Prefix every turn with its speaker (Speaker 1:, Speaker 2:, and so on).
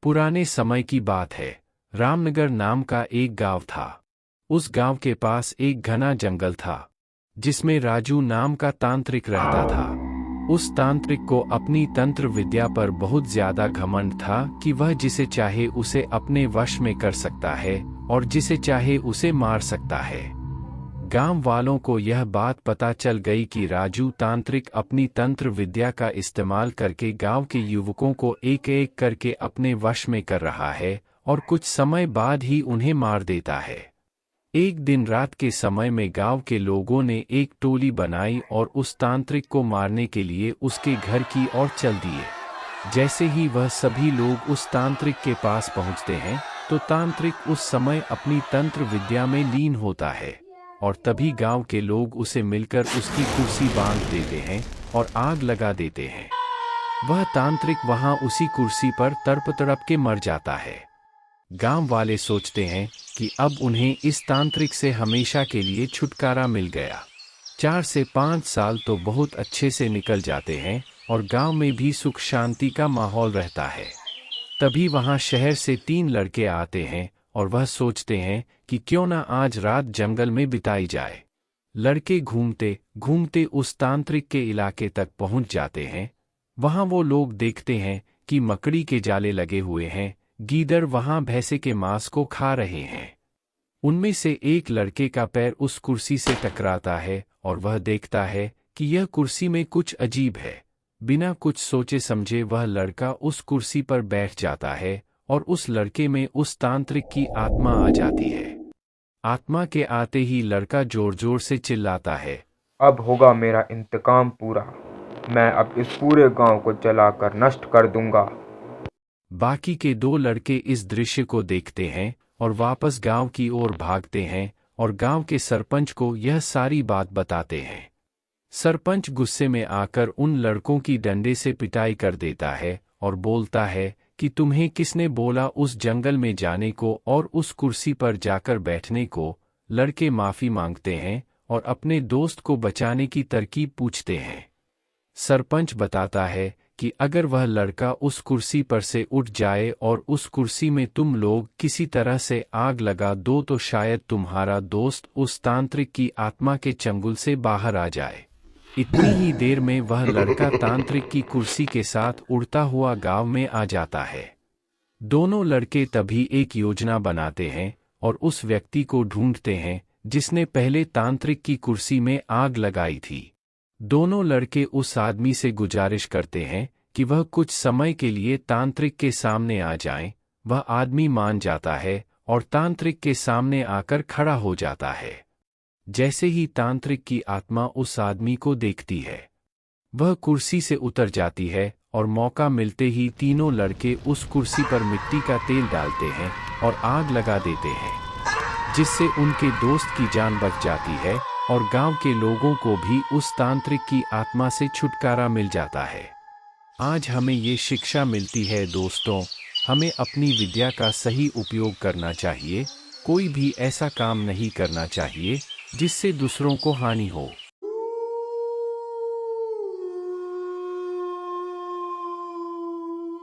Speaker 1: पुराने समय की बात है। रामनगर नाम का एक गांव था। उस गांव के पास एक घना जंगल था, जिसमें राजू नाम का तांत्रिक रहता था। उस तांत्रिक को अपनी तंत्र विद्या पर बहुत ज्यादा घमंड था कि वह जिसे चाहे उसे अपने वश में कर सकता है और जिसे चाहे उसे मार सकता है। गांव वालों को यह बात पता चल गई कि राजू तांत्रिक अपनी तंत्र विद्या का इस्तेमाल करके गांव के युवकों को एक एक करके अपने वश में कर रहा है और कुछ समय बाद ही उन्हें मार देता है। एक दिन रात के समय में गांव के लोगों ने एक टोली बनाई और उस तांत्रिक को मारने के लिए उसके घर की ओर चल दिए। जैसे ही वह सभी लोग उस तांत्रिक के पास पहुंचते हैं तो तांत्रिक उस समय अपनी तंत्र विद्या में लीन होता है और तभी गांव के लोग उसे मिलकर उसकी कुर्सी बांध देते हैं और आग लगा देते हैं। वह तांत्रिक वहां उसी कुर्सी पर तड़प के मर जाता है। गांव वाले सोचते हैं कि अब उन्हें इस तांत्रिक से हमेशा के लिए छुटकारा मिल गया। 4 से 5 साल तो बहुत अच्छे से निकल जाते हैं और गांव में भी सुख शांति का माहौल रहता है। तभी वहां शहर से 3 लड़के आते हैं और वह सोचते हैं कि क्यों ना आज रात जंगल में बिताई जाए। लड़के घूमते घूमते उस तांत्रिक के इलाके तक पहुंच जाते हैं। वहां वो लोग देखते हैं कि मकड़ी के जाले लगे हुए हैं, गीदड़ वहां भैंसे के मांस को खा रहे हैं। उनमें से एक लड़के का पैर उस कुर्सी से टकराता है और वह देखता है कि यह कुर्सी में कुछ अजीब है। बिना कुछ सोचे समझे वह लड़का उस कुर्सी पर बैठ जाता है और उस लड़के में उस तांत्रिक की आत्मा आ जाती है। आत्मा के आते ही लड़का जोर जोर से चिल्लाता है,
Speaker 2: अब होगा मेरा इंतकाम पूरा। मैं अब इस पूरे गांव को जलाकर नष्ट कर दूंगा।
Speaker 1: बाकी के 2 लड़के इस दृश्य को देखते हैं और वापस गांव की ओर भागते हैं और गांव के सरपंच को यह सारी बात बताते हैं। सरपंच गुस्से में आकर उन लड़कों की डंडे से पिटाई कर देता है और बोलता है कि तुम्हें किसने बोला उस जंगल में जाने को और उस कुर्सी पर जाकर बैठने को। लड़के माफी मांगते हैं और अपने दोस्त को बचाने की तरकीब पूछते हैं। सरपंच बताता है कि अगर वह लड़का उस कुर्सी पर से उठ जाए और उस कुर्सी में तुम लोग किसी तरह से आग लगा दो तो शायद तुम्हारा दोस्त उस तांत्रिक की आत्मा के चंगुल से बाहर आ जाए। इतनी ही देर में वह लड़का तांत्रिक की कुर्सी के साथ उड़ता हुआ गांव में आ जाता है। दोनों लड़के तभी एक योजना बनाते हैं और उस व्यक्ति को ढूंढते हैं जिसने पहले तांत्रिक की कुर्सी में आग लगाई थी। दोनों लड़के उस आदमी से गुजारिश करते हैं कि वह कुछ समय के लिए तांत्रिक के सामने आ जाएं। वह आदमी मान जाता है और तांत्रिक के सामने आकर खड़ा हो जाता है। जैसे ही तांत्रिक की आत्मा उस आदमी को देखती है, वह कुर्सी से उतर जाती है और मौका मिलते ही तीनों लड़के उस कुर्सी पर मिट्टी का तेल डालते हैं और आग लगा देते हैं, जिससे उनके दोस्त की जान बच जाती है और गांव के लोगों को भी उस तांत्रिक की आत्मा से छुटकारा मिल जाता है। आज हमें ये शिक्षा मिलती है दोस्तों, हमें अपनी विद्या का सही उपयोग करना चाहिए। कोई भी ऐसा काम नहीं करना चाहिए जिससे दूसरों को हानि हो।